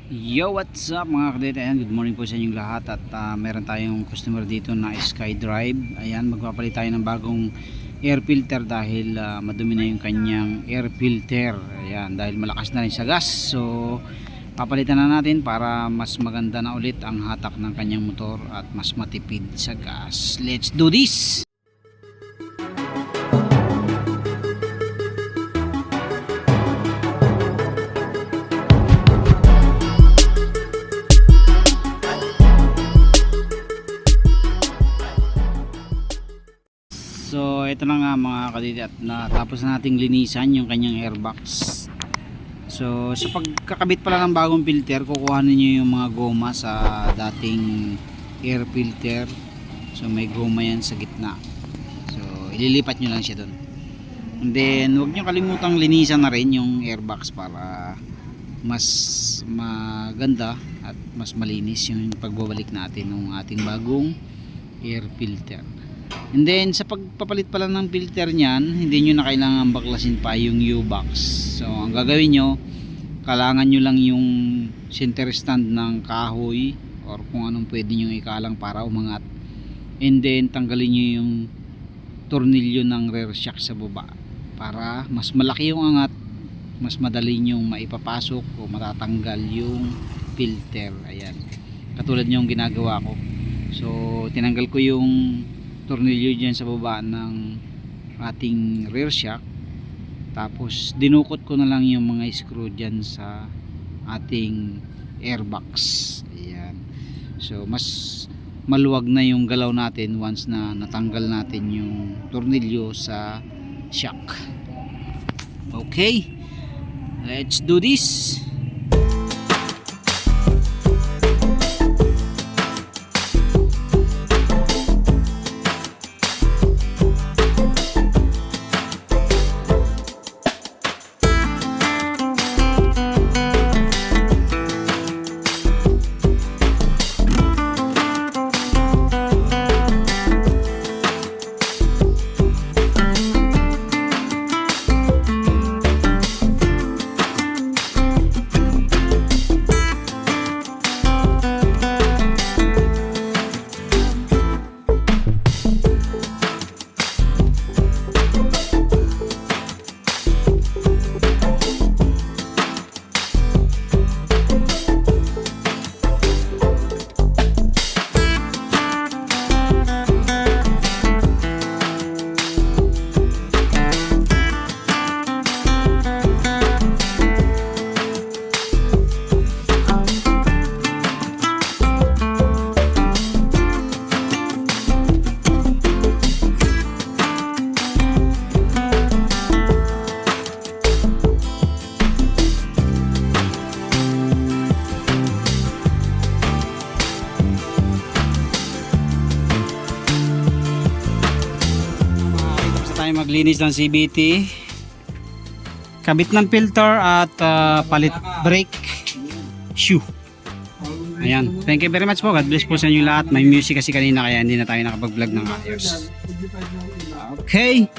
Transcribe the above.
Yo, what's up mga kadete? Ayan, good morning po sa inyong lahat. At meron tayong customer dito na SkyDrive. Ayan, magpapalit tayo ng bagong air filter dahil madumi na yung kanyang air filter. Ayan, dahil malakas na rin sa gas. So papalitan na natin para mas maganda na ulit ang hatak ng kanyang motor at mas matipid sa gas. Let's do this! So ito na nga mga kadidi, at natapos na nating linisan yung kanyang airbox. So sa pagkakabit pala ng bagong filter, kukuhanin nyo yung mga goma sa dating air filter. So may goma yan sa gitna, so ililipat nyo lang siya dun. And then huwag nyo kalimutang linisan na rin yung airbox para mas maganda at mas malinis yung pagbabalik natin ng ating bagong air filter. And then sa pagpapalit pala ng filter niyan, hindi nyo na kailangan baklasin pa yung U-box. So ang gagawin nyo, kailangan nyo lang yung center stand ng kahoy or kung anong pwede nyo ikalang para umangat. And then tanggalin nyo yung tornilyo ng rear shock sa baba para mas malaki yung angat, mas madali nyo maipapasok o matatanggal yung filter. Ayan, katulad yung ginagawa ko. So tinanggal ko yung tornilyo dyan sa baba ng ating rear shock, tapos dinukot ko na lang yung mga screw dyan sa ating airbox. Ayan, so mas maluwag na yung galaw natin once na natanggal natin yung tornilyo sa shock. Okay, let's do this. Maglinis ng CVT, kabit ng filter at palit brake shoe. Ayan, thank you very much po. God bless po sa inyo lahat. May music kasi kanina kaya hindi na tayo nakapag vlog ng ayos. Okay.